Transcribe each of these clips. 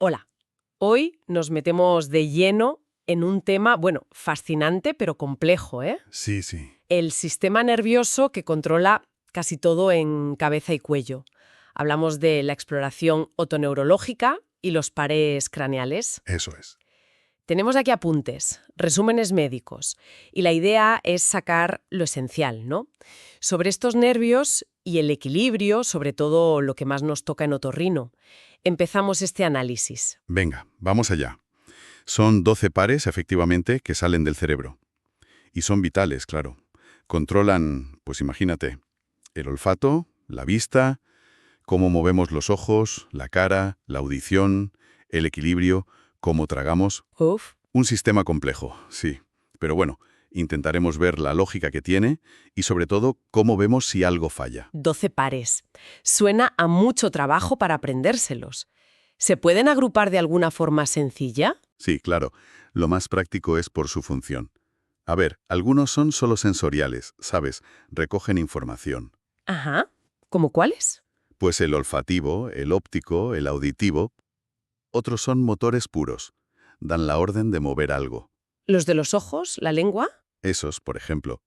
Hola, hoy nos metemos de lleno en un tema, bueno, fascinante pero complejo, ¿eh? Sí, sí. El sistema nervioso que controla casi todo en cabeza y cuello. Hablamos de la exploración otoneurológica y los pares craneales. Eso es. Tenemos aquí apuntes, resúmenes médicos, y la idea es sacar lo esencial, ¿no? Sobre estos nervios y el equilibrio, sobre todo lo que más nos toca en otorrino. Empezamos este análisis. Venga, vamos allá. Son 12 pares, efectivamente, que salen del cerebro. Y son vitales, claro. Controlan, pues imagínate, el olfato, la vista, cómo movemos los ojos, la cara, la audición, el equilibrio, cómo tragamos. Uf. Un sistema complejo, sí. Pero bueno, intentaremos ver la lógica que tiene y sobre todo cómo vemos si algo falla. 12 pares. Suena a mucho trabajo para aprendérselos. ¿Se pueden agrupar de alguna forma sencilla? Sí, claro. Lo más práctico es por su función. A ver, algunos son solo sensoriales, ¿sabes? Recogen información. Ajá. ¿Cómo cuáles? Pues el olfativo, el óptico, el auditivo. Otros son motores puros. Dan la orden de mover algo. ¿Los de los ojos? ¿La lengua? Esos, por ejemplo.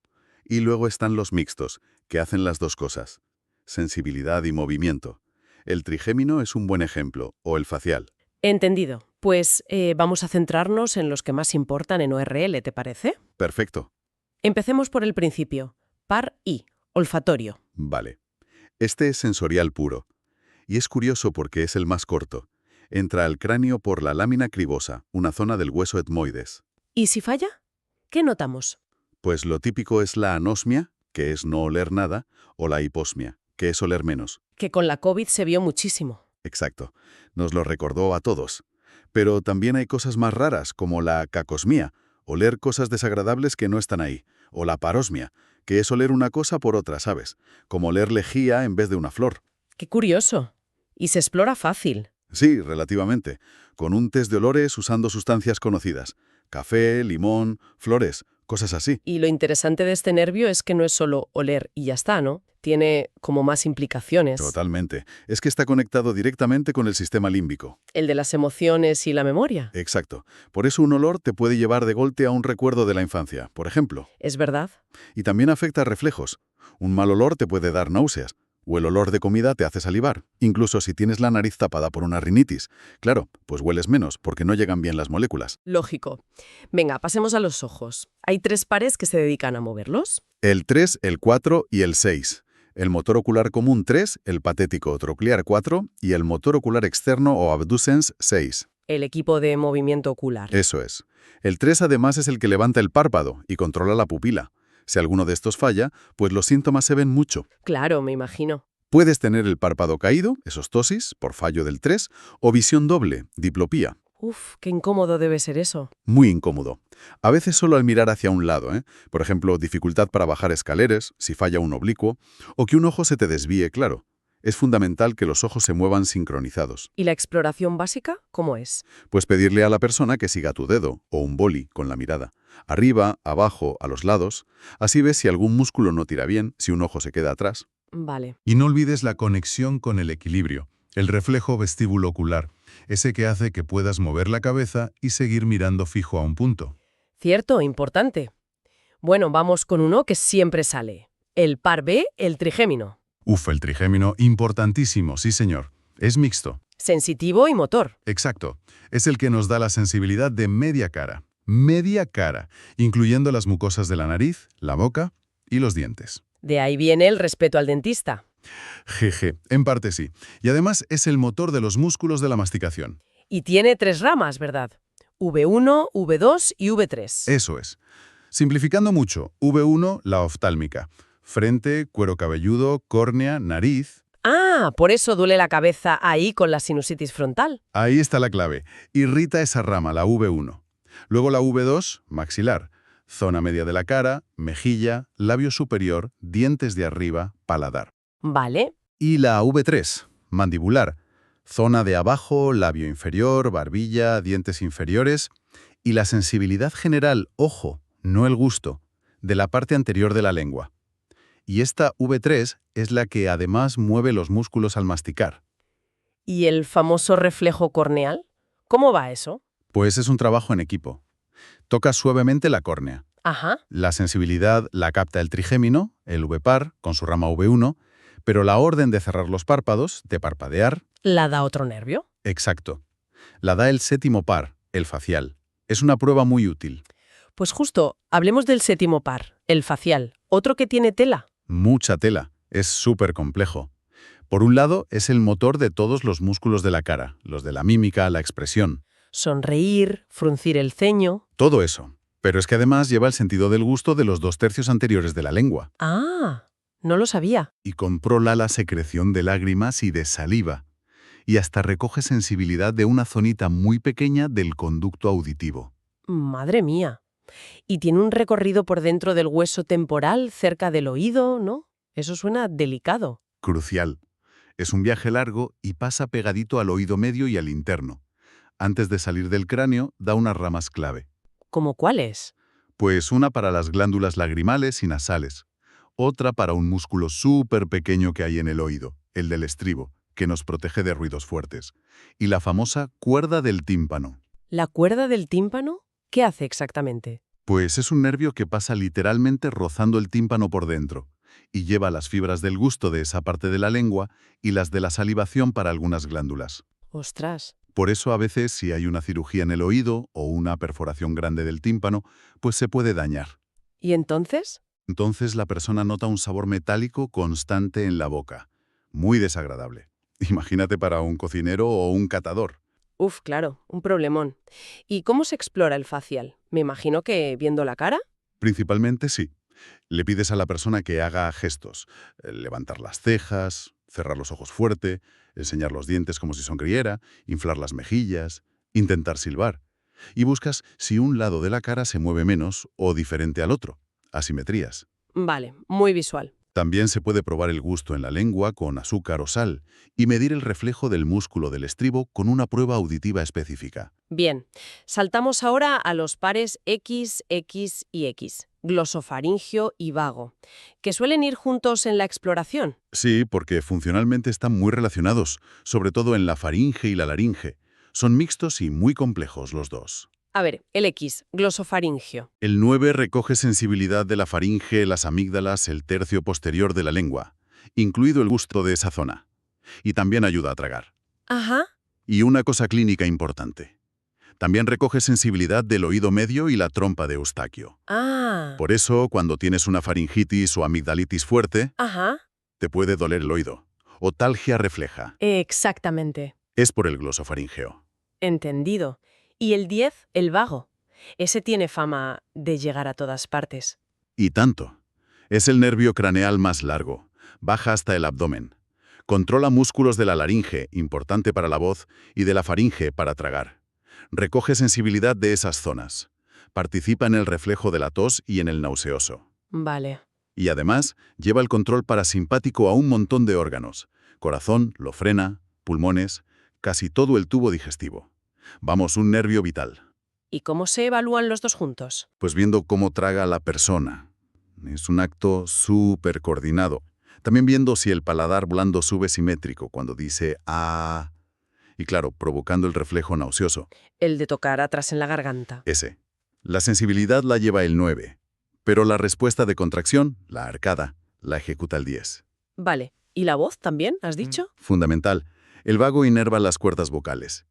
Y luego están los mixtos, que hacen las dos cosas. Sensibilidad y movimiento. El trigémino es un buen ejemplo, o el facial. Entendido. Pues vamos a centrarnos en los que más importan en ORL, ¿te parece? Perfecto. Empecemos por el principio. Par I, olfatorio. Vale. Este es sensorial puro. Y es curioso porque es el más corto. Entra al cráneo por la lámina cribosa, una zona del hueso etmoides. ¿Y si falla? ¿Qué notamos? Pues lo típico es la anosmia, que es no oler nada, o la hiposmia, que es oler menos. Que con la COVID se vio muchísimo. Exacto. Nos lo recordó a todos. Pero también hay cosas más raras, como la cacosmia, oler cosas desagradables que no están ahí, o la parosmia, que es oler una cosa por otra, ¿sabes? Como oler lejía en vez de una flor. Qué curioso. Y se explora fácil. Sí, relativamente. Con un test de olores usando sustancias conocidas. Café, limón, flores, cosas así. Y lo interesante de este nervio es que no es solo oler y ya está, ¿no? Tiene como más implicaciones. Totalmente. Es que está conectado directamente con el sistema límbico. El de las emociones y la memoria. Exacto. Por eso un olor te puede llevar de golpe a un recuerdo de la infancia, por ejemplo. ¿Es verdad? Y también afecta a reflejos. Un mal olor te puede dar náuseas. O el olor de comida te hace salivar, incluso si tienes la nariz tapada por una rinitis. Claro, pues hueles menos, porque no llegan bien las moléculas. Lógico. Venga, pasemos a los ojos. Hay 3 pares que se dedican a moverlos. El 3, el 4 y el 6. El motor ocular común 3, el patético troclear 4 y el motor ocular externo o abducens 6. El equipo de movimiento ocular. Eso es. El 3 además es el que levanta el párpado y controla la pupila. Si alguno de estos falla, pues los síntomas se ven mucho. Claro, me imagino. Puedes tener el párpado caído, esostosis, por fallo del 3, o visión doble, diplopía. Uf, qué incómodo debe ser eso. Muy incómodo. A veces solo al mirar hacia un lado, ¿eh? Por ejemplo, dificultad para bajar escaleras, si falla un oblicuo, o que un ojo se te desvíe, claro. Es fundamental que los ojos se muevan sincronizados. ¿Y la exploración básica cómo es? Pues pedirle a la persona que siga tu dedo, o un boli, con la mirada. Arriba, abajo, a los lados. Así ves si algún músculo no tira bien, si un ojo se queda atrás. Vale. Y no olvides la conexión con el equilibrio, el reflejo vestíbulo ocular, ese que hace que puedas mover la cabeza y seguir mirando fijo a un punto. Cierto, importante. Bueno, vamos con uno que siempre sale. El par B, el trigémino. El trigémino, importantísimo, sí señor. Es mixto. Sensitivo y motor. Exacto. Es el que nos da la sensibilidad de media cara. Media cara, incluyendo las mucosas de la nariz, la boca y los dientes. De ahí viene el respeto al dentista. Jeje, en parte sí. Y además es el motor de los músculos de la masticación. Y tiene 3 ramas, ¿verdad? V1, V2 y V3. Eso es. Simplificando mucho, V1, la oftálmica. Frente, cuero cabelludo, córnea, nariz. Ah, por eso duele la cabeza ahí con la sinusitis frontal. Ahí está la clave. Irrita esa rama, la V1. Luego la V2, maxilar. Zona media de la cara, mejilla, labio superior, dientes de arriba, paladar. Vale. Y la V3, mandibular. Zona de abajo, labio inferior, barbilla, dientes inferiores. Y la sensibilidad general, ojo, no el gusto, de la parte anterior de la lengua. Y esta V3 es la que además mueve los músculos al masticar. ¿Y el famoso reflejo corneal? ¿Cómo va eso? Pues es un trabajo en equipo. Tocas suavemente la córnea. Ajá. La sensibilidad la capta el trigémino, el V-par, con su rama V1, pero la orden de cerrar los párpados, de parpadear, ¿La da otro nervio? exacto, la da el séptimo par, el facial. Es una prueba muy útil. Pues justo, hablemos del séptimo par, el facial. ¿Otro que tiene tela? Mucha tela. Es súper complejo. Por un lado, es el motor de todos los músculos de la cara, los de la mímica, la expresión. Sonreír, fruncir el ceño. Todo eso. Pero es que además lleva el sentido del gusto de los 2/3 anteriores de la lengua. Ah, no lo sabía. Y controla la secreción de lágrimas y de saliva. Y hasta recoge sensibilidad de una zonita muy pequeña del conducto auditivo. Madre mía. Y tiene un recorrido por dentro del hueso temporal, cerca del oído, ¿no? Eso suena delicado. Crucial. Es un viaje largo y pasa pegadito al oído medio y al interno. Antes de salir del cráneo, da unas ramas clave. ¿Cómo cuáles? Pues una para las glándulas lagrimales y nasales. Otra para un músculo súper pequeño que hay en el oído, el del estribo, que nos protege de ruidos fuertes. Y la famosa cuerda del tímpano. ¿La cuerda del tímpano? ¿Qué hace exactamente? Pues es un nervio que pasa literalmente rozando el tímpano por dentro y lleva las fibras del gusto de esa parte de la lengua y las de la salivación para algunas glándulas. Ostras. Por eso a veces si hay una cirugía en el oído o una perforación grande del tímpano, pues se puede dañar. ¿Y entonces? Entonces la persona nota un sabor metálico constante en la boca. Muy desagradable. Imagínate para un cocinero o un catador. Uf, claro, un problemón. ¿Y cómo se explora el facial? Me imagino que viendo la cara. Principalmente sí. Le pides a la persona que haga gestos. Levantar las cejas, cerrar los ojos fuerte, enseñar los dientes como si sonriera, inflar las mejillas, intentar silbar. Y buscas si un lado de la cara se mueve menos o diferente al otro. Asimetrías. Vale, muy visual. También se puede probar el gusto en la lengua con azúcar o sal y medir el reflejo del músculo del estribo con una prueba auditiva específica. Bien, saltamos ahora a los pares X, X y X, glosofaringio y vago, que suelen ir juntos en la exploración. Sí, porque funcionalmente están muy relacionados, sobre todo en la faringe y la laringe. Son mixtos y muy complejos los dos. A ver, el X, glosofaringio. El 9 recoge sensibilidad de la faringe, las amígdalas, el tercio posterior de la lengua, incluido el gusto de esa zona. Y también ayuda a tragar. Ajá. Y una cosa clínica importante. También recoge sensibilidad del oído medio y la trompa de Eustaquio. Ah. Por eso, cuando tienes una faringitis o amigdalitis fuerte, Ajá. te puede doler el oído. Otalgia refleja. Exactamente. Es por el glosofaringeo. Entendido. Y el 10, el vago. Ese tiene fama de llegar a todas partes. Y tanto. Es el nervio craneal más largo. Baja hasta el abdomen. Controla músculos de la laringe, importante para la voz, y de la faringe para tragar. Recoge sensibilidad de esas zonas. Participa en el reflejo de la tos y en el nauseoso. Vale. Y además, lleva el control parasimpático a un montón de órganos. Corazón, lo frena, pulmones, casi todo el tubo digestivo. Vamos, un nervio vital. ¿Y cómo se evalúan los dos juntos? Pues viendo cómo traga la persona. Es un acto súper coordinado. También viendo si el paladar blando sube simétrico cuando dice «ah». Y claro, provocando el reflejo nauseoso. El de tocar atrás en la garganta. Ese. La sensibilidad la lleva el 9, pero la respuesta de contracción, la arcada, la ejecuta el 10. Vale. ¿Y la voz también, has dicho? Fundamental. El vago inerva las cuerdas vocales.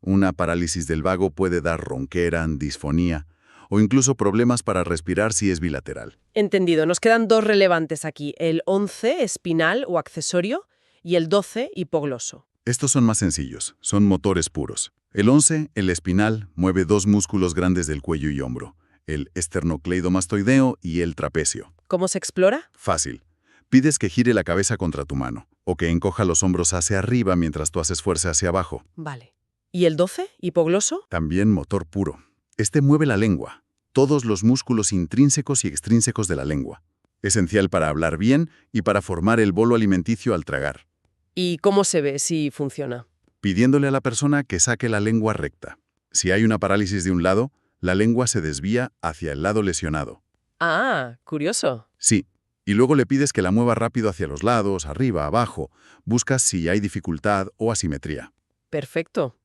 Una parálisis del vago puede dar ronquera, disfonía o incluso problemas para respirar si es bilateral. Entendido. Nos quedan dos relevantes aquí. El 11, espinal o accesorio, y el 12, hipogloso. Estos son más sencillos, son motores puros. El 11, el espinal, mueve dos músculos grandes del cuello y hombro, el esternocleidomastoideo y el trapecio. ¿Cómo se explora? Fácil. Pides que gire la cabeza contra tu mano, o que encoja los hombros hacia arriba mientras tú haces fuerza hacia abajo. Vale. ¿Y el 12, hipogloso? También motor puro. Este mueve la lengua, todos los músculos intrínsecos y extrínsecos de la lengua. Esencial para hablar bien y para formar el bolo alimenticio al tragar. ¿Y cómo se ve si funciona? Pidiéndole a la persona que saque la lengua recta. Si hay una parálisis de un lado, la lengua se desvía hacia el lado lesionado. Ah, curioso. Sí, y luego le pides que la mueva rápido hacia los lados, arriba, abajo. Buscas si hay dificultad o asimetría. Perfecto.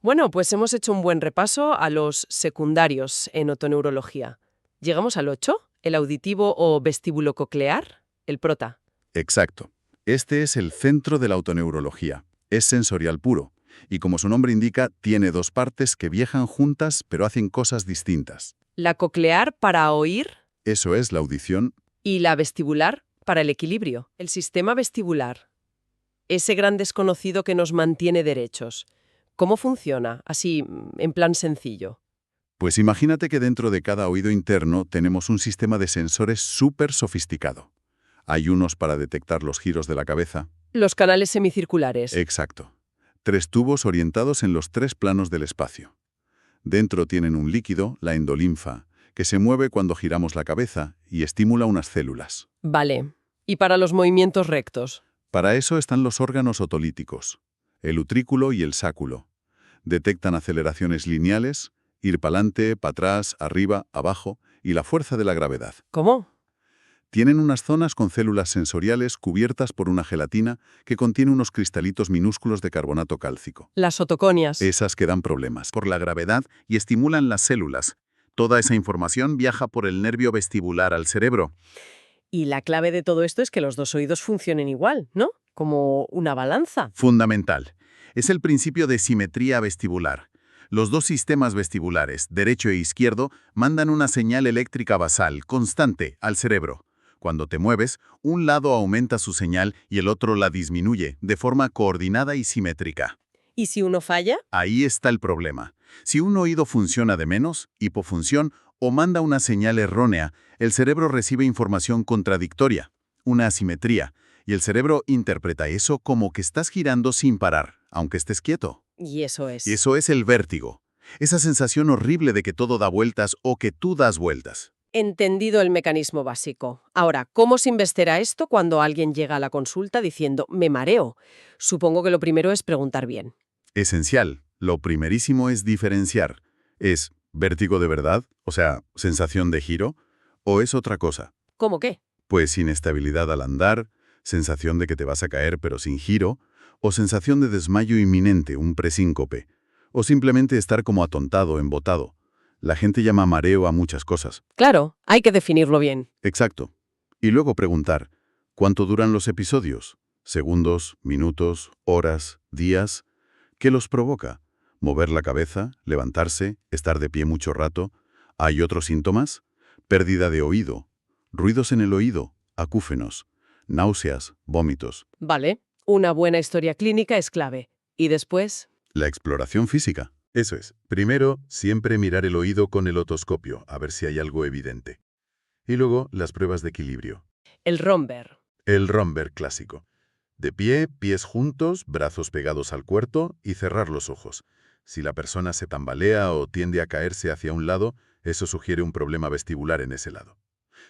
Bueno, pues hemos hecho un buen repaso a los secundarios en otoneurología. ¿Llegamos al 8? ¿El auditivo o vestíbulo coclear? El prota. Exacto. Este es el centro de la autoneurología. Es sensorial puro. Y como su nombre indica, tiene dos partes que viajan juntas pero hacen cosas distintas. La coclear para oír Eso es la audición. y la vestibular para el equilibrio. El sistema vestibular. Ese gran desconocido que nos mantiene derechos. ¿Cómo funciona? Así, en plan sencillo. Pues imagínate que dentro de cada oído interno tenemos un sistema de sensores súper sofisticado. Hay unos para detectar los giros de la cabeza. Los canales semicirculares. Exacto. 3 tubos orientados en los 3 planos del espacio. Dentro tienen un líquido, la endolinfa, que se mueve cuando giramos la cabeza y estimula unas células. Vale. ¿Y para los movimientos rectos? Para eso están los órganos otolíticos, el utrículo y el sáculo. Detectan aceleraciones lineales, ir pa'lante, para atrás, arriba, abajo y la fuerza de la gravedad. ¿Cómo? Tienen unas zonas con células sensoriales cubiertas por una gelatina que contiene unos cristalitos minúsculos de carbonato cálcico. Las otoconias. Esas que dan problemas. Por la gravedad y estimulan las células. Toda esa información viaja por el nervio vestibular al cerebro. Y la clave de todo esto es que los dos oídos funcionen igual, ¿no? Como una balanza. Fundamental. Es el principio de simetría vestibular. Los dos sistemas vestibulares, derecho e izquierdo, mandan una señal eléctrica basal, constante, al cerebro. Cuando te mueves, un lado aumenta su señal y el otro la disminuye, de forma coordinada y simétrica. ¿Y si uno falla? Ahí está el problema. Si un oído funciona de menos, hipofunción, o manda una señal errónea, el cerebro recibe información contradictoria, una asimetría, y el cerebro interpreta eso como que estás girando sin parar, aunque estés quieto. Y eso es. Y eso es el vértigo. Esa sensación horrible de que todo da vueltas o que tú das vueltas. Entendido el mecanismo básico. Ahora, ¿cómo se investiga esto cuando alguien llega a la consulta diciendo «me mareo»? Supongo que lo primero es preguntar bien. Esencial. Lo primerísimo es diferenciar. ¿Es vértigo de verdad? O sea, sensación de giro. ¿O es otra cosa? ¿Cómo qué? Pues inestabilidad al andar, sensación de que te vas a caer pero sin giro, o sensación de desmayo inminente, un presíncope, o simplemente estar como atontado, embotado. La gente llama mareo a muchas cosas. Claro, hay que definirlo bien. Exacto. Y luego preguntar, ¿cuánto duran los episodios? ¿Segundos, minutos, horas, días? ¿Qué los provoca? ¿Mover la cabeza, levantarse, estar de pie mucho rato? ¿Hay otros síntomas? Pérdida de oído, ruidos en el oído, acúfenos, náuseas, vómitos. Vale, una buena historia clínica es clave. ¿Y después? La exploración física. Eso es. Primero, siempre mirar el oído con el otoscopio, a ver si hay algo evidente. Y luego, las pruebas de equilibrio. El Romberg. El Romberg clásico. De pie, pies juntos, brazos pegados al cuerpo y cerrar los ojos. Si la persona se tambalea o tiende a caerse hacia un lado, eso sugiere un problema vestibular en ese lado.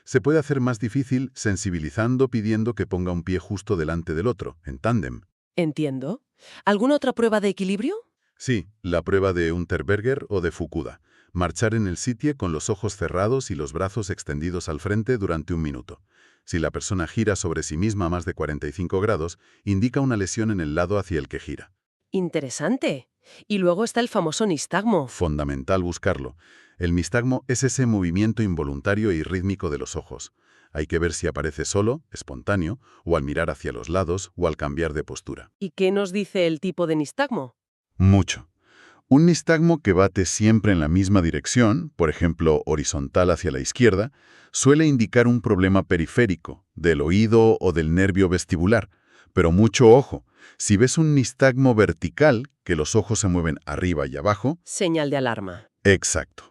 Se puede hacer más difícil sensibilizando pidiendo que ponga un pie justo delante del otro, en tándem. Entiendo. ¿Alguna otra prueba de equilibrio? Sí, la prueba de Unterberger o de Fukuda. Marchar en el sitio con los ojos cerrados y los brazos extendidos al frente durante 1 minuto. Si la persona gira sobre sí misma a más de 45 grados, indica una lesión en el lado hacia el que gira. Interesante. Y luego está el famoso nistagmo. Fundamental buscarlo. El nistagmo es ese movimiento involuntario y rítmico de los ojos. Hay que ver si aparece solo, espontáneo, o al mirar hacia los lados o al cambiar de postura. ¿Y qué nos dice el tipo de nistagmo? Mucho. Un nistagmo que bate siempre en la misma dirección, por ejemplo, horizontal hacia la izquierda, suele indicar un problema periférico, del oído o del nervio vestibular. Pero mucho ojo, si ves un nistagmo vertical, que los ojos se mueven arriba y abajo, Señal de alarma. exacto.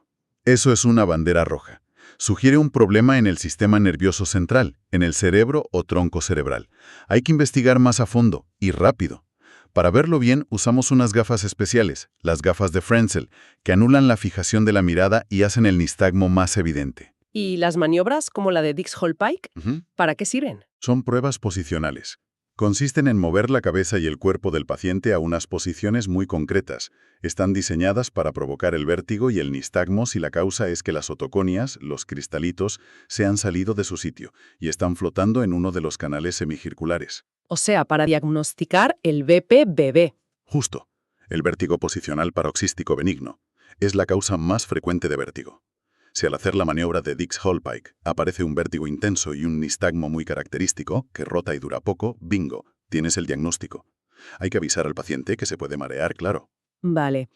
Eso es una bandera roja. Sugiere un problema en el sistema nervioso central, en el cerebro o tronco cerebral. Hay que investigar más a fondo, y rápido. Para verlo bien, usamos unas gafas especiales, las gafas de Frenzel, que anulan la fijación de la mirada y hacen el nistagmo más evidente. ¿Y las maniobras, como la de Dix-Hallpike, para qué sirven? Son pruebas posicionales. Consisten en mover la cabeza y el cuerpo del paciente a unas posiciones muy concretas. Están diseñadas para provocar el vértigo y el nistagmo si la causa es que las otoconias, los cristalitos, se han salido de su sitio y están flotando en uno de los canales semicirculares. O sea, para diagnosticar el BPBB. Justo. El vértigo posicional paroxístico benigno es la causa más frecuente de vértigo. Si al hacer la maniobra de Dix-Hallpike aparece un vértigo intenso y un nistagmo muy característico, que rota y dura poco, bingo, tienes el diagnóstico. Hay que avisar al paciente que se puede marear, claro. Vale.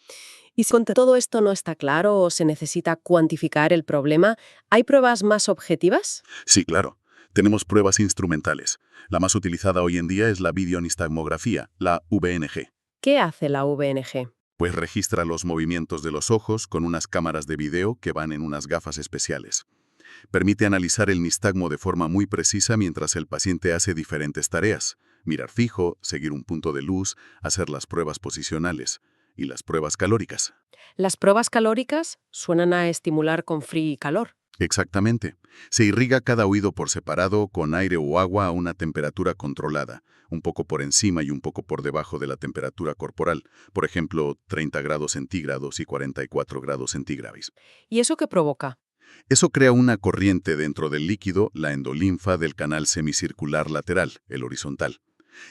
Y si con todo esto no está claro o se necesita cuantificar el problema, ¿hay pruebas más objetivas? Sí, claro. Tenemos pruebas instrumentales. La más utilizada hoy en día es la videonistagmografía, la VNG. ¿Qué hace la VNG? Pues registra los movimientos de los ojos con unas cámaras de video que van en unas gafas especiales. Permite analizar el nistagmo de forma muy precisa mientras el paciente hace diferentes tareas: mirar fijo, seguir un punto de luz, hacer las pruebas posicionales y las pruebas calóricas. Las pruebas calóricas suenan a estimular con frío y calor. Exactamente. Se irriga cada oído por separado con aire o agua a una temperatura controlada, un poco por encima y un poco por debajo de la temperatura corporal, por ejemplo, 30 grados centígrados y 44 grados centígrados. ¿Y eso qué provoca? Eso crea una corriente dentro del líquido, la endolinfa del canal semicircular lateral, el horizontal.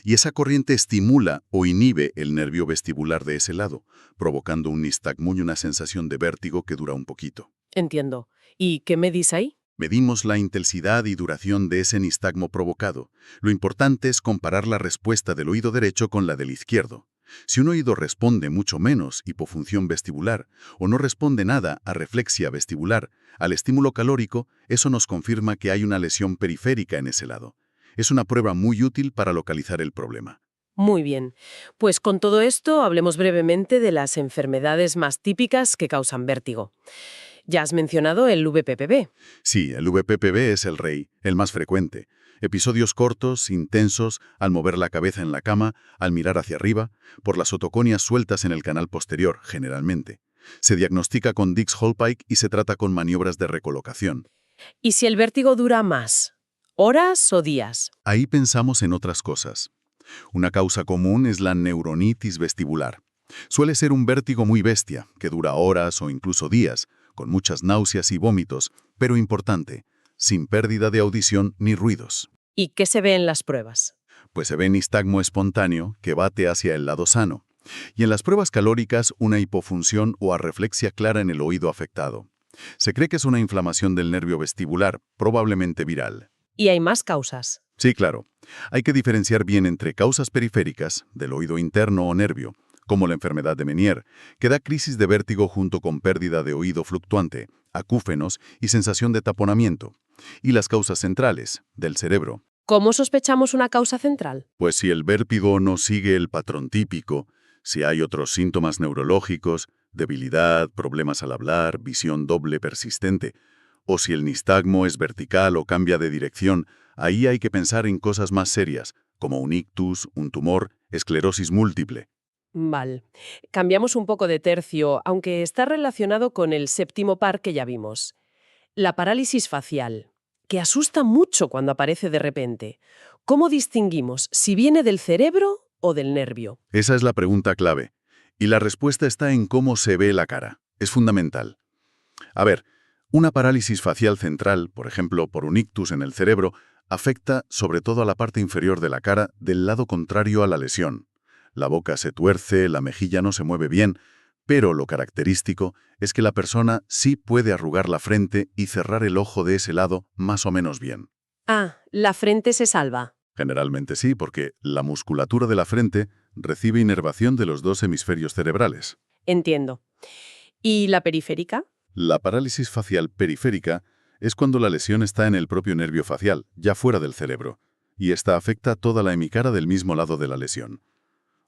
Y esa corriente estimula o inhibe el nervio vestibular de ese lado, provocando un nistagmo y una sensación de vértigo que dura un poquito. Entiendo. ¿Y qué medís ahí? Medimos la intensidad y duración de ese nistagmo provocado. Lo importante es comparar la respuesta del oído derecho con la del izquierdo. Si un oído responde mucho menos, hipofunción vestibular, o no responde nada a reflexia vestibular, al estímulo calórico, eso nos confirma que hay una lesión periférica en ese lado. Es una prueba muy útil para localizar el problema. Muy bien. Pues con todo esto hablemos brevemente de las enfermedades más típicas que causan vértigo. Ya has mencionado el VPPV. Sí, el VPPV es el rey, el más frecuente. Episodios cortos, intensos, al mover la cabeza en la cama, al mirar hacia arriba, por las otoconias sueltas en el canal posterior, generalmente. Se diagnostica con Dix-Hallpike y se trata con maniobras de recolocación. ¿Y si el vértigo dura más? ¿Horas o días? Ahí pensamos en otras cosas. Una causa común es la neuronitis vestibular. Suele ser un vértigo muy bestia, que dura horas o incluso días, con muchas náuseas y vómitos, pero importante, sin pérdida de audición ni ruidos. ¿Y qué se ve en las pruebas? Pues se ve nistagmo espontáneo que bate hacia el lado sano. Y en las pruebas calóricas, una hipofunción o arreflexia clara en el oído afectado. Se cree que es una inflamación del nervio vestibular, probablemente viral. ¿Y hay más causas? Sí, claro. Hay que diferenciar bien entre causas periféricas, del oído interno o nervio, como la enfermedad de Meniere, que da crisis de vértigo junto con pérdida de oído fluctuante, acúfenos y sensación de taponamiento, y las causas centrales, del cerebro. ¿Cómo sospechamos una causa central? Pues si el vértigo no sigue el patrón típico, si hay otros síntomas neurológicos, debilidad, problemas al hablar, visión doble persistente, o si el nistagmo es vertical o cambia de dirección, ahí hay que pensar en cosas más serias, como un ictus, un tumor, esclerosis múltiple. Vale. Cambiamos un poco de tercio, aunque está relacionado con el séptimo par que ya vimos. La parálisis facial, que asusta mucho cuando aparece de repente. ¿Cómo distinguimos si viene del cerebro o del nervio? Esa es la pregunta clave. Y la respuesta está en cómo se ve la cara. Es fundamental. A ver, una parálisis facial central, por ejemplo, por un ictus en el cerebro, afecta sobre todo a la parte inferior de la cara del lado contrario a la lesión. La boca se tuerce, la mejilla no se mueve bien, pero lo característico es que la persona sí puede arrugar la frente y cerrar el ojo de ese lado más o menos bien. Ah, la frente se salva. Generalmente sí, porque la musculatura de la frente recibe inervación de los dos hemisferios cerebrales. Entiendo. ¿Y la periférica? La parálisis facial periférica es cuando la lesión está en el propio nervio facial, ya fuera del cerebro, y esta afecta toda la hemicara del mismo lado de la lesión.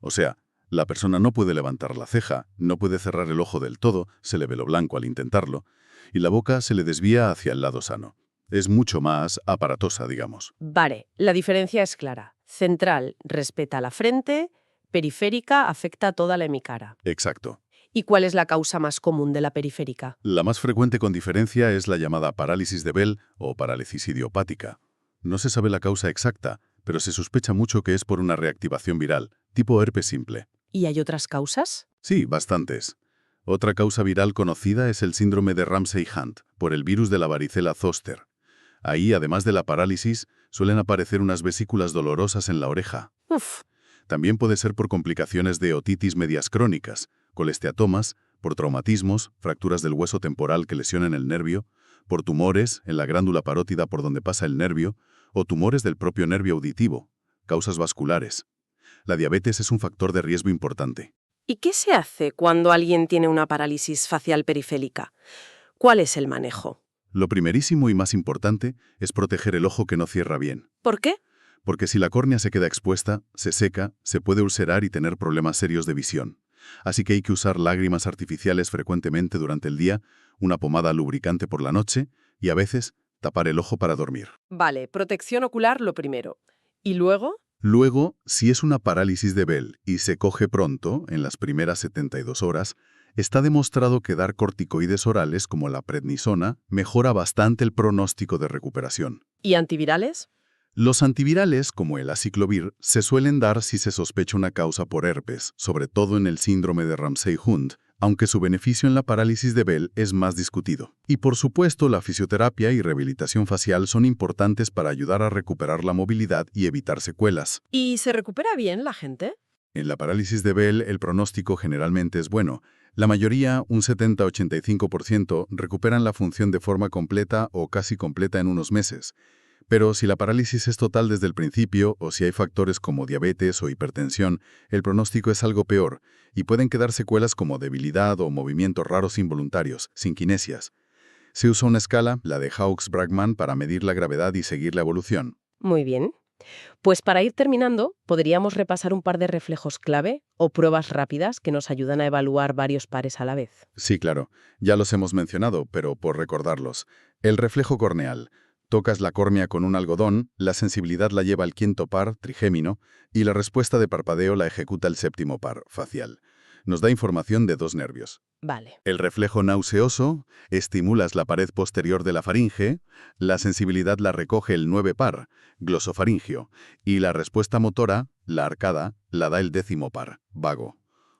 O sea, la persona no puede levantar la ceja, no puede cerrar el ojo del todo, se le ve lo blanco al intentarlo, y la boca se le desvía hacia el lado sano. Es mucho más aparatosa, digamos. Vale, la diferencia es clara. Central respeta la frente, periférica afecta a toda la hemicara. Exacto. ¿Y cuál es la causa más común de la periférica? La más frecuente con diferencia es la llamada parálisis de Bell o parálisis idiopática. No se sabe la causa exacta, pero se sospecha mucho que es por una reactivación viral, tipo herpes simple. ¿Y hay otras causas? Sí, bastantes. Otra causa viral conocida es el síndrome de Ramsay-Hunt, por el virus de la varicela zoster. Ahí, además de la parálisis, suelen aparecer unas vesículas dolorosas en la oreja. Uf. También puede ser por complicaciones de otitis medias crónicas, colesteatomas, por traumatismos, fracturas del hueso temporal que lesionen el nervio, por tumores en la glándula parótida por donde pasa el nervio, o tumores del propio nervio auditivo, causas vasculares. La diabetes es un factor de riesgo importante. ¿Y qué se hace cuando alguien tiene una parálisis facial periférica? ¿Cuál es el manejo? Lo primerísimo y más importante es proteger el ojo que no cierra bien. ¿Por qué? Porque si la córnea se queda expuesta, se seca, se puede ulcerar y tener problemas serios de visión. Así que hay que usar lágrimas artificiales frecuentemente durante el día, una pomada lubricante por la noche y a veces tapar el ojo para dormir. Vale, protección ocular lo primero. ¿Y luego? Luego, si es una parálisis de Bell y se coge pronto, en las primeras 72 horas, está demostrado que dar corticoides orales como la prednisona mejora bastante el pronóstico de recuperación. ¿Y antivirales? Los antivirales, como el aciclovir, se suelen dar si se sospecha una causa por herpes, sobre todo en el síndrome de Ramsay-Hunt, aunque su beneficio en la parálisis de Bell es más discutido. Y por supuesto, la fisioterapia y rehabilitación facial son importantes para ayudar a recuperar la movilidad y evitar secuelas. ¿Y se recupera bien la gente? En la parálisis de Bell, el pronóstico generalmente es bueno. La mayoría, un 70-85%, recuperan la función de forma completa o casi completa en unos meses. Pero si la parálisis es total desde el principio o si hay factores como diabetes o hipertensión, el pronóstico es algo peor y pueden quedar secuelas como debilidad o movimientos raros involuntarios, sin kinesias. Se usa una escala, la de Hawkes-Bragman, para medir la gravedad y seguir la evolución. Muy bien. Pues para ir terminando, podríamos repasar un par de reflejos clave o pruebas rápidas que nos ayudan a evaluar varios pares a la vez. Sí, claro, ya los hemos mencionado, pero por recordarlos. El reflejo corneal. Tocas la córnea con un algodón, la sensibilidad la lleva al quinto par, trigémino, y la respuesta de parpadeo la ejecuta el séptimo par, facial. Nos da información de dos nervios. Vale. El reflejo nauseoso, estimulas la pared posterior de la faringe, la sensibilidad la recoge el 9 par, glosofaringio, y la respuesta motora, la arcada, la da el 10º par, vago.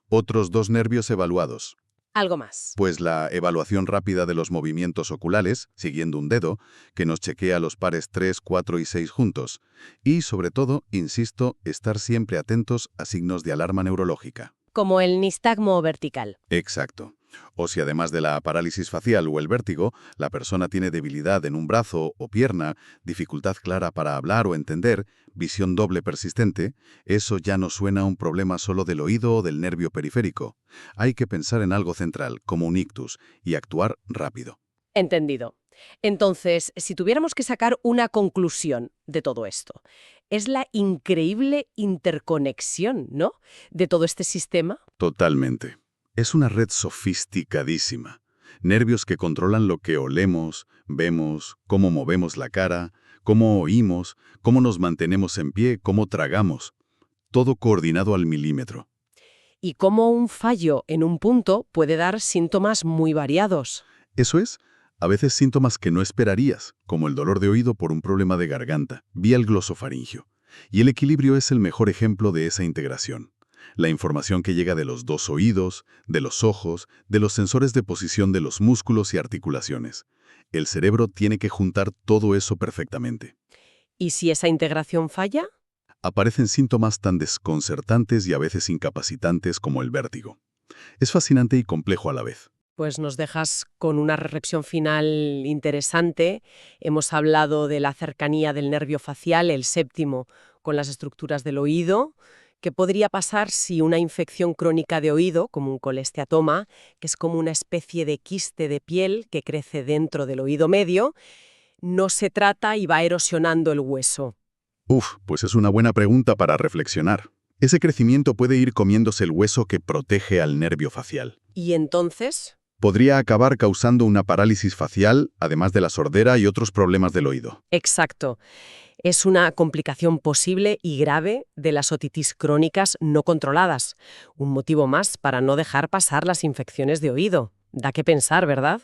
Otros dos nervios evaluados. Algo más. Pues la evaluación rápida de los movimientos oculares, siguiendo un dedo, que nos chequea los pares 3, 4 y 6 juntos. Y, sobre todo, insisto, estar siempre atentos a signos de alarma neurológica. Como el nistagmo vertical. Exacto. O si además de la parálisis facial o el vértigo, la persona tiene debilidad en un brazo o pierna, dificultad clara para hablar o entender, visión doble persistente, eso ya no suena a un problema solo del oído o del nervio periférico. Hay que pensar en algo central, como un ictus, y actuar rápido. Entendido. Entonces, si tuviéramos que sacar una conclusión de todo esto, es la increíble interconexión, ¿no?, de todo este sistema. Totalmente. Es una red sofisticadísima. Nervios que controlan lo que olemos, vemos, cómo movemos la cara, cómo oímos, cómo nos mantenemos en pie, cómo tragamos. Todo coordinado al milímetro. Y cómo un fallo en un punto puede dar síntomas muy variados. Eso es, a veces síntomas que no esperarías, como el dolor de oído por un problema de garganta, vía el glosofaringio. Y el equilibrio es el mejor ejemplo de esa integración. La información que llega de los dos oídos, de los ojos, de los sensores de posición de los músculos y articulaciones. El cerebro tiene que juntar todo eso perfectamente. ¿Y si esa integración falla? Aparecen síntomas tan desconcertantes y a veces incapacitantes como el vértigo. Es fascinante y complejo a la vez. Pues nos dejas con una reflexión final interesante. Hemos hablado de la cercanía del nervio facial, el séptimo, con las estructuras del oído. ¿Qué podría pasar si una infección crónica de oído, como un colesteatoma, que es como una especie de quiste de piel que crece dentro del oído medio, no se trata y va erosionando el hueso? Pues es una buena pregunta para reflexionar. Ese crecimiento puede ir comiéndose el hueso que protege al nervio facial. ¿Y entonces? Podría acabar causando una parálisis facial, además de la sordera y otros problemas del oído. Exacto. Es una complicación posible y grave de las otitis crónicas no controladas. Un motivo más para no dejar pasar las infecciones de oído. Da que pensar, ¿verdad?